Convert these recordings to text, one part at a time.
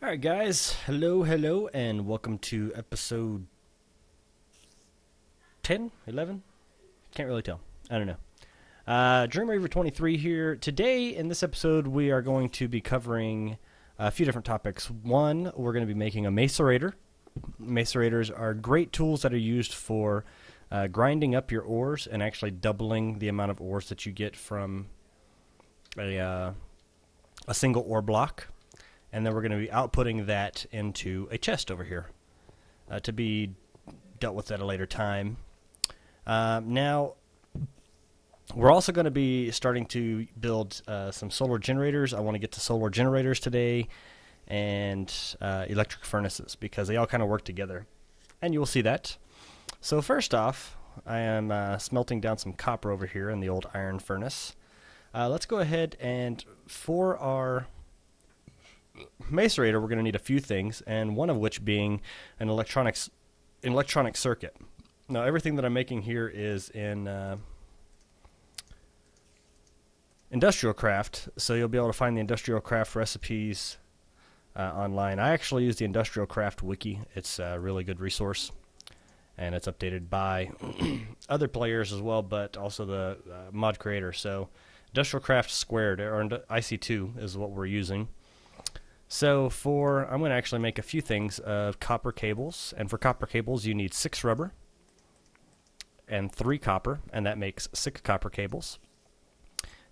Alright guys, hello, and welcome to episode 10, 11? Can't really tell. I don't know. Dream Reaver 23 here. Today, in this episode, we are going to be covering a few different topics. One, we're going to be making a macerator. Macerators are great tools that are used for grinding up your ores and actually doubling the amount of ores that you get from a single ore block. And then we're going to be outputting that into a chest over here to be dealt with at a later time. Now, we're also going to be starting to build some solar generators. I want to get to solar generators today and electric furnaces because they all kind of work together. And you will see that. So first off, I am smelting down some copper over here in the old iron furnace. Let's go ahead and for our macerator, we're going to need a few things, and one of which being an electronic circuit. Now, everything that I'm making here is in IndustrialCraft, so you'll be able to find the IndustrialCraft recipes online. I actually use the IndustrialCraft wiki. It's a really good resource, and it's updated by other players as well, but also the mod creator. So IndustrialCraft squared, or IC2 is what we're using. So I'm going to actually make a few things of copper cables, and for copper cables you need 6 rubber and 3 copper, and that makes 6 copper cables.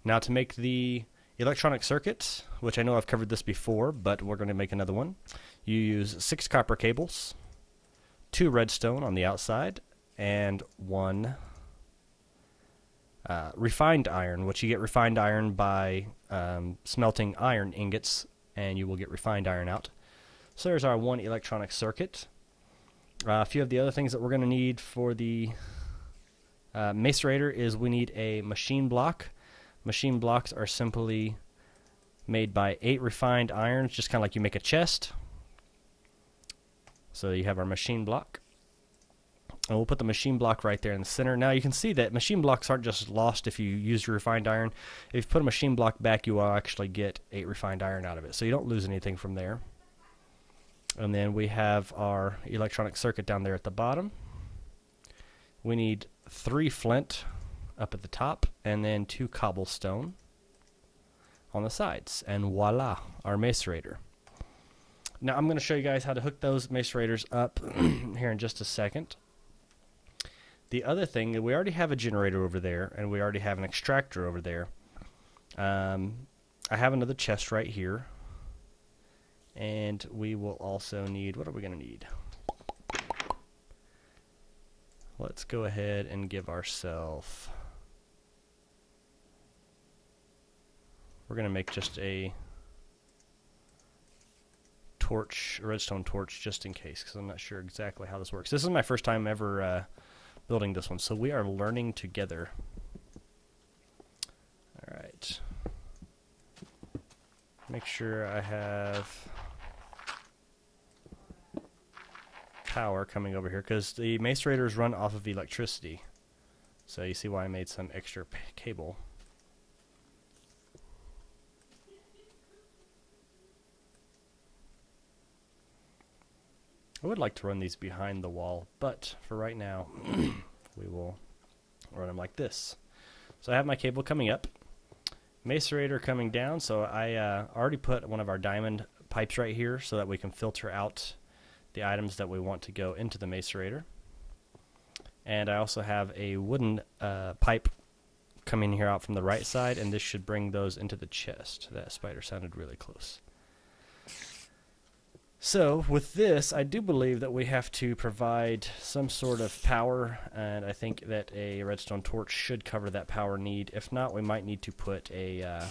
Now to make the electronic circuit, which I know I've covered this before, but we're going to make another one, you use 6 copper cables, 2 redstone on the outside, and 1 refined iron, which you get refined iron by smelting iron ingots, and you will get refined iron out. So there's our 1 electronic circuit. A few of the other things that we're going to need for the macerator is we need a machine block. Machine blocks are simply made by 8 refined irons, just kind of like you make a chest. So you have our machine block. And we'll put the machine block right there in the center. Now you can see that machine blocks aren't just lost if you use your refined iron. If you put a machine block back, you will actually get 8 refined iron out of it. So you don't lose anything from there. And then we have our electronic circuit down there at the bottom. We need 3 flint up at the top, and then 2 cobblestone on the sides. And voila, our macerator. Now I'm going to show you guys how to hook those macerators up here in just a second. The other thing, we already have a generator over there, and we already have an extractor over there. I have another chest right here. And we will also need, what are we going to need? Let's go ahead and give ourselves, we're going to make just a torch, a redstone torch, just in case, because I'm not sure exactly how this works. This is my first time ever building this one, so we are learning together. Alright. Make sure I have power coming over here, because the macerators run off of electricity. So you see why I made some extra cable. I would like to run these behind the wall, but for right now, we will run them like this. So I have my cable coming up, macerator coming down, so I already put one of our diamond pipes right here so that we can filter out the items that we want to go into the macerator. And I also have a wooden pipe coming here out from the right side, and this should bring those into the chest. That spider sounded really close. So with this, I do believe that we have to provide some sort of power, and I think that a redstone torch should cover that power need. If not, we might need to put a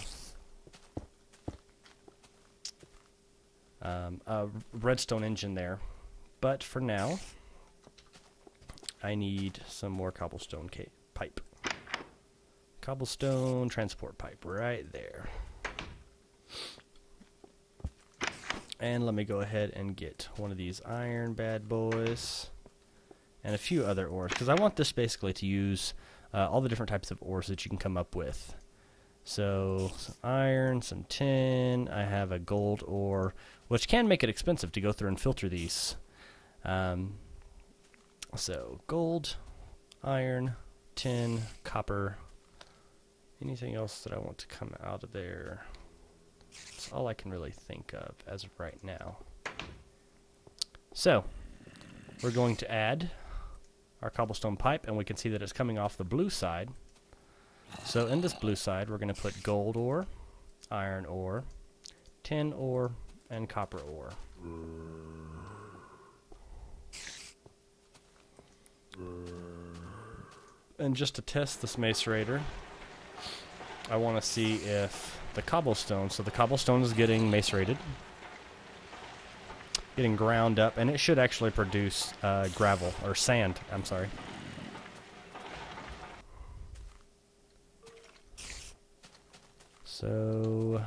redstone engine there. But for now, I need some more cobblestone pipe. Cobblestone transport pipe right there. And let me go ahead and get one of these iron bad boys and a few other ores, because I want this basically to use all the different types of ores that you can come up with. So, some iron, some tin. I have a gold ore, which can make it expensive to go through and filter these. So, gold, iron, tin, copper. Anything else that I want to come out of there? That's all I can really think of as of right now. So, we're going to add our cobblestone pipe, and we can see that it's coming off the blue side. So in this blue side, we're going to put gold ore, iron ore, tin ore, and copper ore. And just to test this macerator, I want to see if the cobblestone, so the cobblestone is getting macerated, getting ground up, and it should actually produce gravel, or sand, I'm sorry. So,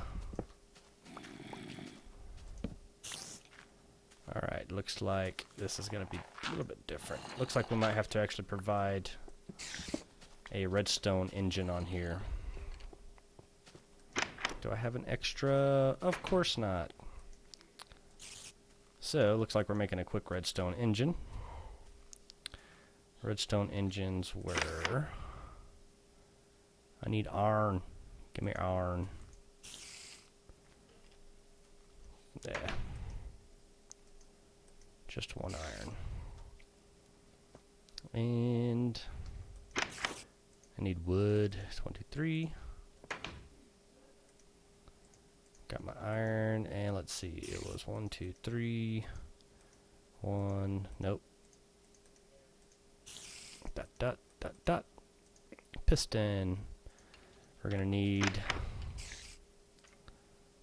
alright, looks like this is going to be a little bit different. Looks like we might have to actually provide a redstone engine on here. Do I have an extra? Of course not. So, looks like we're making a quick redstone engine. Redstone engines where I need iron. Give me iron. There. Just one iron. And I need wood. 23. Got my iron, and let's see. It was 1, 2, 3. 1. Nope. Dot, dot, dot, dot. Piston. We're gonna need.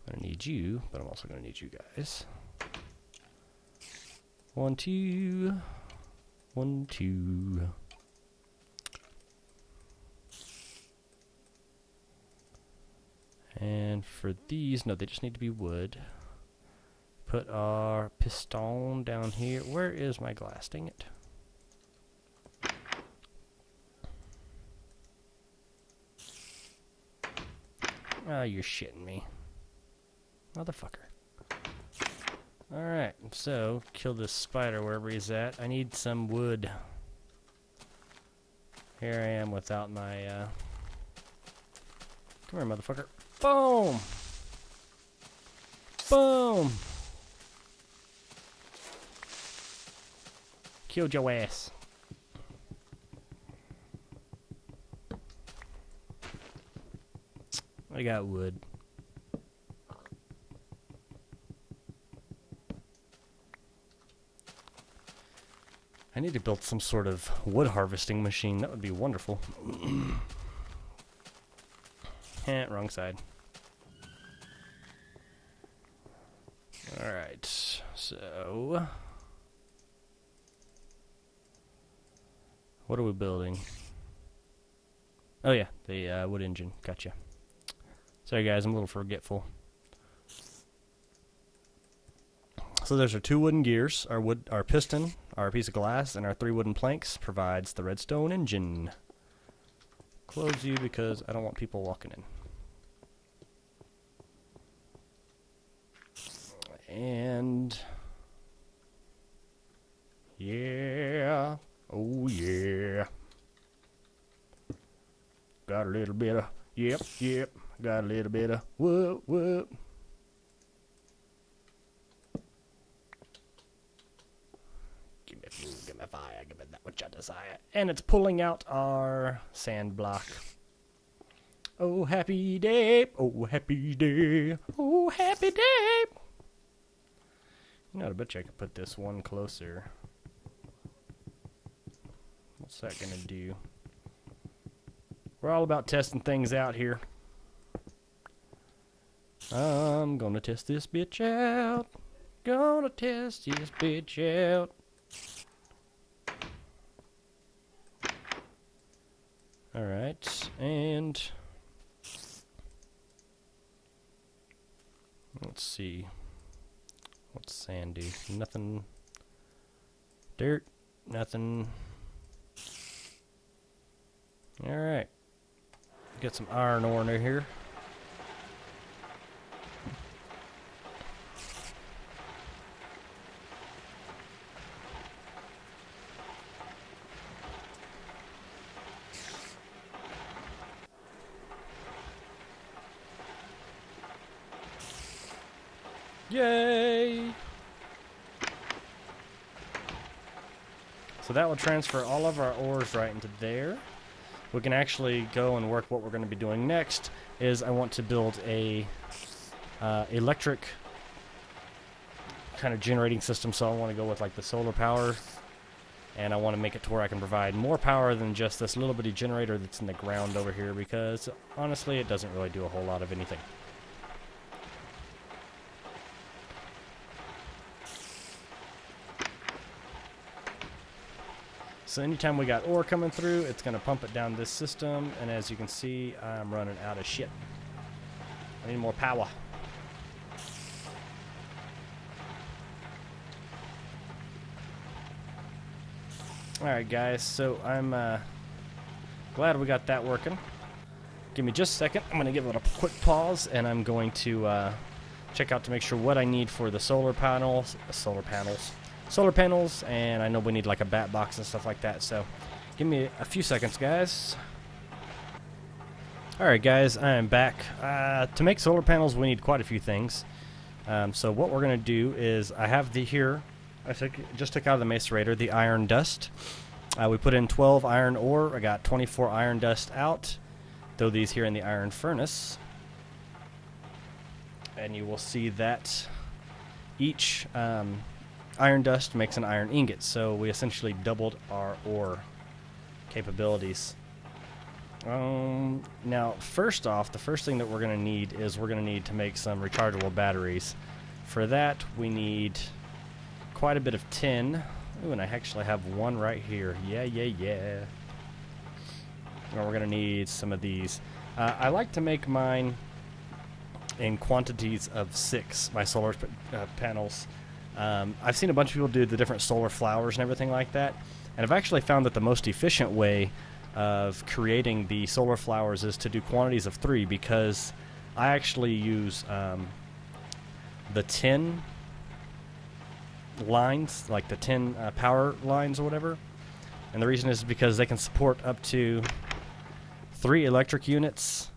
I'm gonna need you, but I'm also gonna need you guys. 1, 2. 1, 2. And for these, no, they just need to be wood. Put our piston down here. Where is my glass? Dang it. Oh, you're shitting me. Motherfucker. Alright, so, kill this spider wherever he's at. I need some wood. Here I am without my, Come here, motherfucker. Boom! Boom! Killed your ass. I got wood. I need to build some sort of wood harvesting machine. That would be wonderful. Wrong side. Alright, so what are we building? Oh yeah, the wood engine. Gotcha. Sorry guys, I'm a little forgetful. So there's our 2 wooden gears, our piston, our piece of glass, and our 3 wooden planks provides the redstone engine. Close you because I don't want people walking in. And yeah, oh yeah. Got a little bit of, yep, got a little bit of, whoop, whoop. Give me fuel, give me fire, give me that which I desire. And it's pulling out our sand block. Oh, happy day, oh, happy day, oh, happy day. You know, I bet you I could put this one closer. What's that gonna do? We're all about testing things out here. I'm gonna test this bitch out. Gonna test this bitch out. Alright, and let's see. What's sand do? Nothing. Dirt, nothing. Alright. Get some iron ore in here. Yay! So that will transfer all of our ores right into there. We can actually go and work what we're going to be doing next is I want to build a electric kind of generating system, so I want to go with like the solar power, and I want to make it to where I can provide more power than just this little bitty generator that's in the ground over here, because honestly it doesn't really do a whole lot of anything. So anytime we got ore coming through, it's going to pump it down this system, and as you can see, I'm running out of shit. I need more power. Alright guys, so I'm glad we got that working. Give me just a second. I'm going to give it a quick pause, and I'm going to check out to make sure what I need for the solar panels, and I know we need like a bat box and stuff like that, so give me a few seconds, guys. Alright guys, I am back. To make solar panels we need quite a few things. So what we're going to do is, I have here, I just took out of the macerator the iron dust. We put in 12 iron ore. I got 24 iron dust out. Throw these here in the iron furnace, and you will see that each iron dust makes an iron ingot, so we essentially doubled our ore capabilities. Now first off, the first thing that we're going to need is we're going to need to make some rechargeable batteries. For that we need quite a bit of tin. Ooh, and I actually have one right here. Yeah. And we're going to need some of these. I like to make mine in quantities of 6, my solar panels. I've seen a bunch of people do the different solar flowers and everything like that, and I've actually found that the most efficient way of creating the solar flowers is to do quantities of 3, because I actually use the tin lines, like the 10 power lines or whatever, and the reason is because they can support up to 3 electric units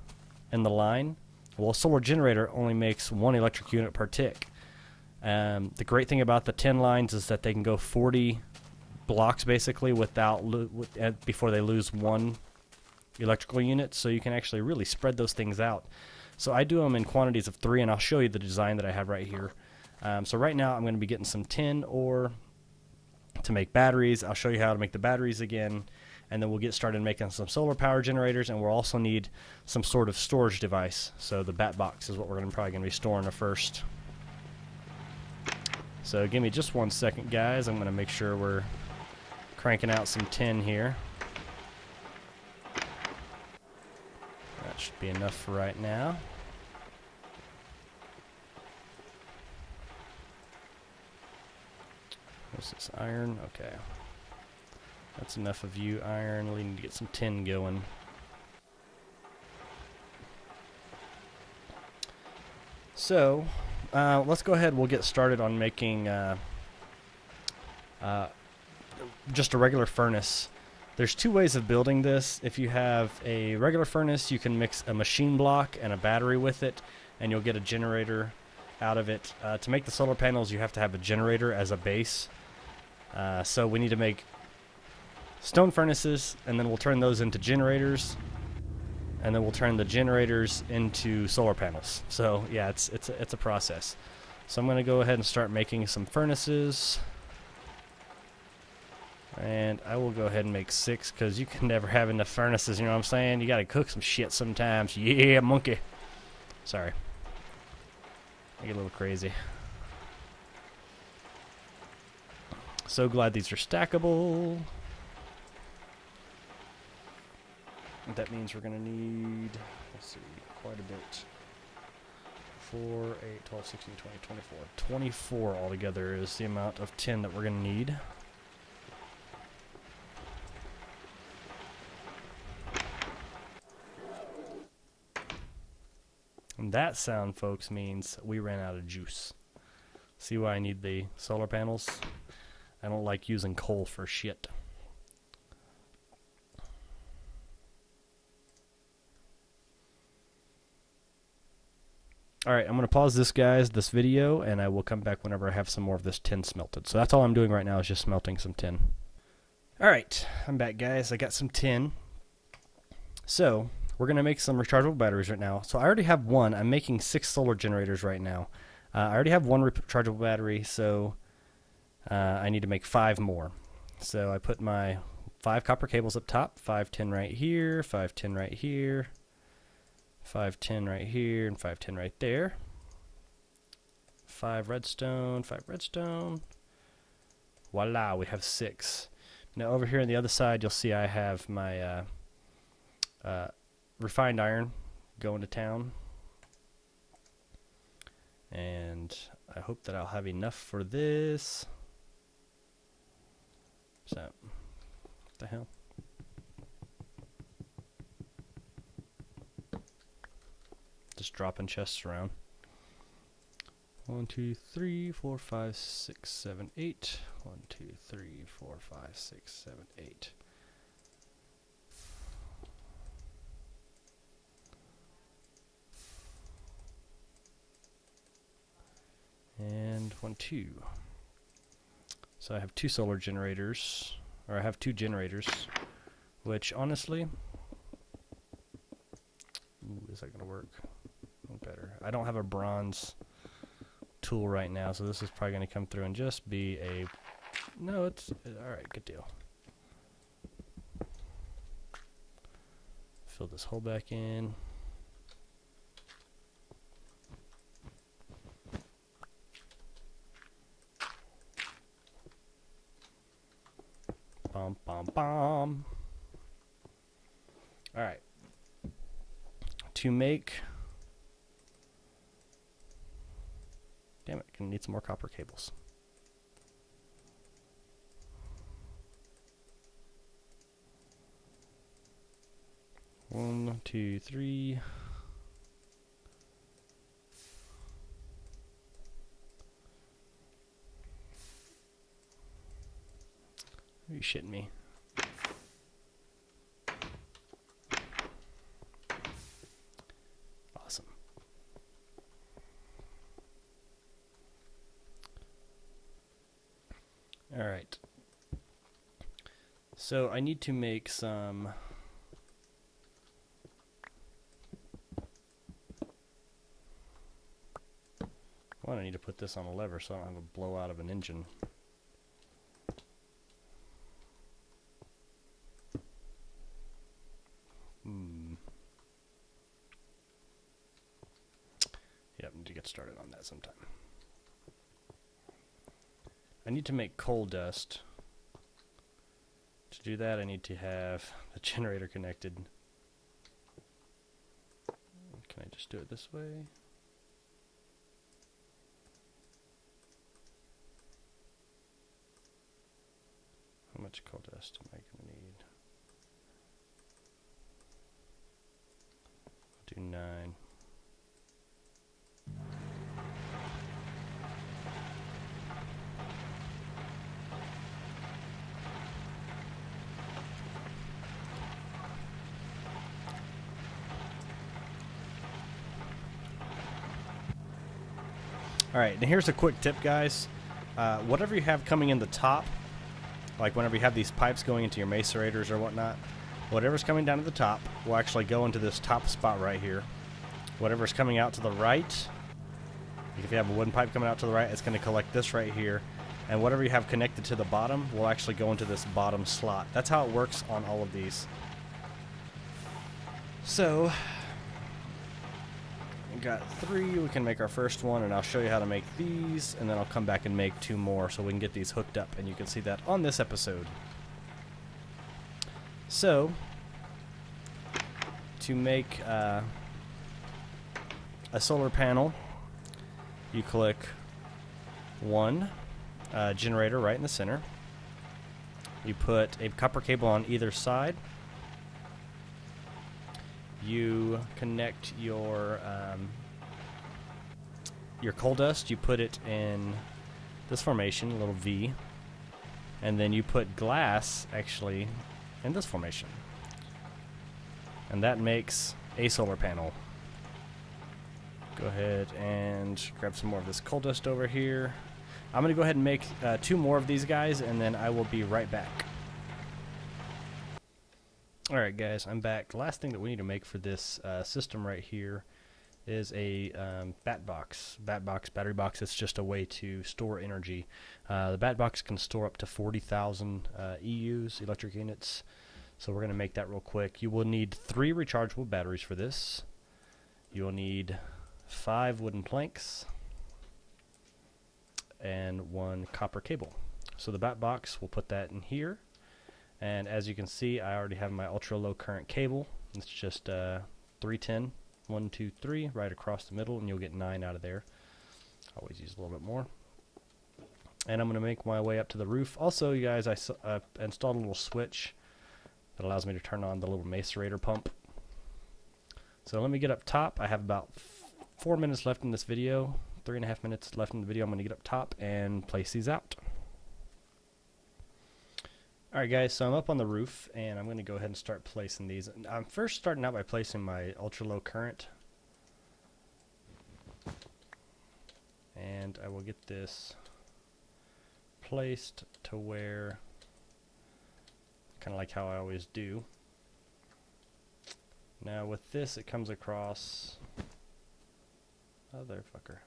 in the line. Well, a solar generator only makes 1 electric unit per tick. The great thing about the 10 lines is that they can go 40 blocks basically without before they lose 1 electrical unit, so you can actually really spread those things out. So I do them in quantities of 3, and I'll show you the design that I have right here. So right now I'm going to be getting some tin ore to make batteries. I'll show you how to make the batteries again, and then we'll get started making some solar power generators, and we'll also need some sort of storage device. So the bat box is what we're probably going to be storing at first. So give me just 1 second, guys. I'm going to make sure we're cranking out some tin here. That should be enough for right now. What's this, iron? Okay. That's enough of you, iron. We need to get some tin going. So, let's go ahead. We'll get started on making just a regular furnace. There's 2 ways of building this. If you have a regular furnace, you can mix a machine block and a battery with it, and you'll get a generator out of it. To make the solar panels, you have to have a generator as a base. So we need to make stone furnaces, and then we'll turn those into generators, and then we'll turn the generators into solar panels. So yeah, it's a process. So I'm going to go ahead and start making some furnaces, and I will go ahead and make 6, because you can never have enough furnaces, you know what I'm saying? You got to cook some shit sometimes. Yeah, monkey. Sorry, I get a little crazy. So glad these are stackable. That means we're going to need, let's see, quite a bit. 4, 8, 12, 16, 20, 24. 24 altogether is the amount of tin that we're going to need. And that sound, folks, means we ran out of juice. See why I need the solar panels? I don't like using coal for shit. Alright, I'm going to pause this video, and I will come back whenever I have some more of this tin smelted. So that's all I'm doing right now is just smelting some tin. Alright, I'm back, guys. I got some tin. So, we're going to make some rechargeable batteries right now. So I already have one. I'm making 6 solar generators right now. I already have one rechargeable battery, so I need to make 5 more. So I put my 5 copper cables up top, 5 tin right here, 5 tin right here, 5 tin right here, and 5 tin right there. 5 redstone, 5 redstone. Voila, we have 6. Now over here on the other side, you'll see I have my refined iron going to town. And I hope that I'll have enough for this. So, what the hell? Just dropping chests around. 1, 2, 3, 4, 5, 6, 7, 8. 1, 2, 3, 4, 5, 6, 7, 8. And 1, 2. So I have 2 solar generators, or I have 2 generators, which honestly, is that going to work? Better. I don't have a bronze tool right now, so this is probably going to come through and just be a, no, it's, alright, good deal. Fill this hole back in. Bum, bum, bum. Alright. To make... Damn it, gonna need some more copper cables. One, two, three. Are you shitting me? Awesome. All right. So I need to make some one, I need to put this on a lever so I don't have a blowout of an engine. Yep, need to get started on that sometime. I need to make coal dust. To do that, I need to have the generator connected. Can I just do it this way? How much coal dust am I going to need? I'll do 9. Alright, and here's a quick tip, guys. Whatever you have coming in the top, like whenever you have these pipes going into your macerators or whatnot, whatever's coming down to the top will actually go into this top spot right here. Whatever's coming out to the right, if you have a wooden pipe coming out to the right, it's going to collect this right here. And whatever you have connected to the bottom will actually go into this bottom slot. That's how it works on all of these. So, we got 3. We can make our first one, and I'll show you how to make these, and then I'll come back and make 2 more so we can get these hooked up, and you can see that on this episode. So, to make a solar panel, you click 1 generator right in the center. You put a copper cable on either side. You connect your coal dust. You put it in this formation, a little V, and then you put glass actually in this formation, and that makes a solar panel. Go ahead and grab some more of this coal dust over here. I'm going to go ahead and make 2 more of these guys, and then I will be right back. Alright guys, I'm back. The last thing that we need to make for this system right here is a bat box. Battery box. It's just a way to store energy. The bat box can store up to 40,000 EUs, electric units. So we're going to make that real quick. You will need 3 rechargeable batteries for this. You will need 5 wooden planks and 1 copper cable. So the bat box, we'll put that in here. And as you can see, I already have my ultra low current cable. It's just 310, 1, 2, 3, right across the middle, and you'll get 9 out of there. Always use a little bit more. And I'm going to make my way up to the roof. Also, you guys, I installed a little switch that allows me to turn on the little macerator pump. So let me get up top. I have about 4 minutes left in this video, 3.5 minutes left in the video. I'm going to get up top and place these out. Alright guys, so I'm up on the roof, and I'm going to go ahead and start placing these. I'm first starting out by placing my ultra low current. And I will get this placed to where, kind of like how I always do. Now with this, it comes across, motherfucker.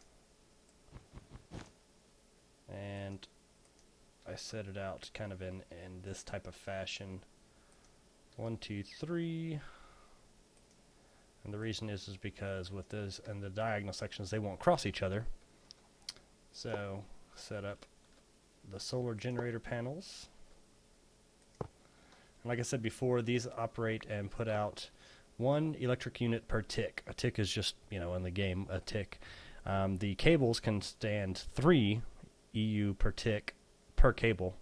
And I set it out kind of in this type of fashion. 1, 2, 3. And the reason is because with this and the diagonal sections, they won't cross each other. So set up the solar generator panels. And like I said before, these operate and put out 1 electric unit per tick. A tick is just, you know, in the game, a tick. The cables can stand 3 EU per tick per cable,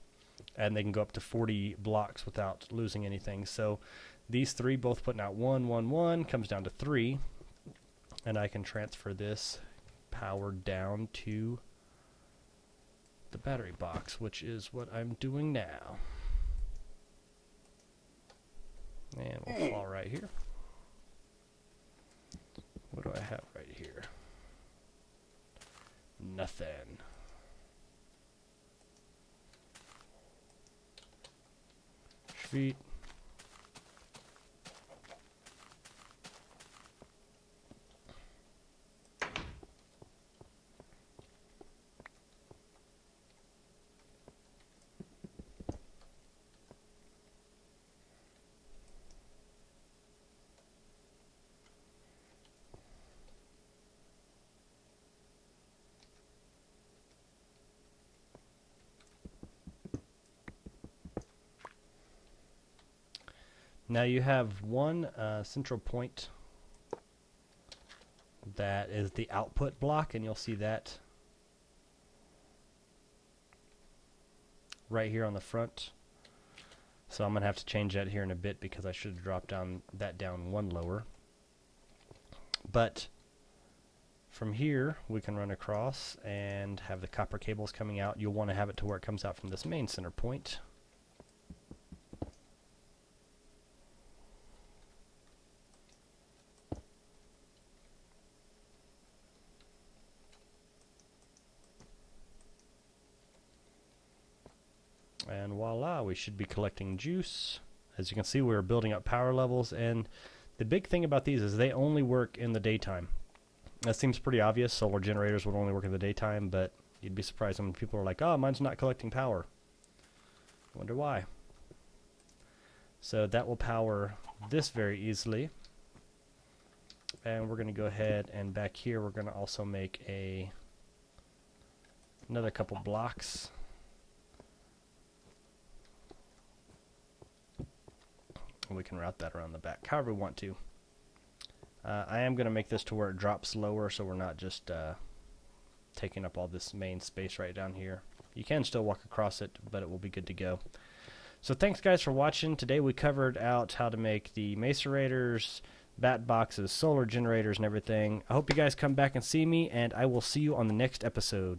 and they can go up to 40 blocks without losing anything. So these 3 both putting out 1, 1, 1 comes down to 3, and I can transfer this power down to the battery box, which is what I'm doing now. And we'll fall right here. What do I have right here? Nothing. Feet. Now you have one central point that is the output block, and you'll see that right here on the front. So I'm going to have to change that here in a bit because I should have dropped that down one lower. But from here we can run across and have the copper cables coming out. You'll want to have it to where it comes out from this main center point. And voila, we should be collecting juice. As you can see, we're building up power levels, and the big thing about these is they only work in the daytime. That seems pretty obvious. Solar generators would only work in the daytime, but you'd be surprised when people are like, oh, mine's not collecting power. Wonder why. So that will power this very easily. And we're going to go ahead and back here we're going to also make another couple blocks. We can route that around the back however we want to. I am going to make this to where it drops lower so we're not just taking up all this main space right down here. You can still walk across it, but it will be good to go. So thanks guys for watching. Today we covered out how to make the macerators, bat boxes, solar generators, and everything. I hope you guys come back and see me, and I will see you on the next episode.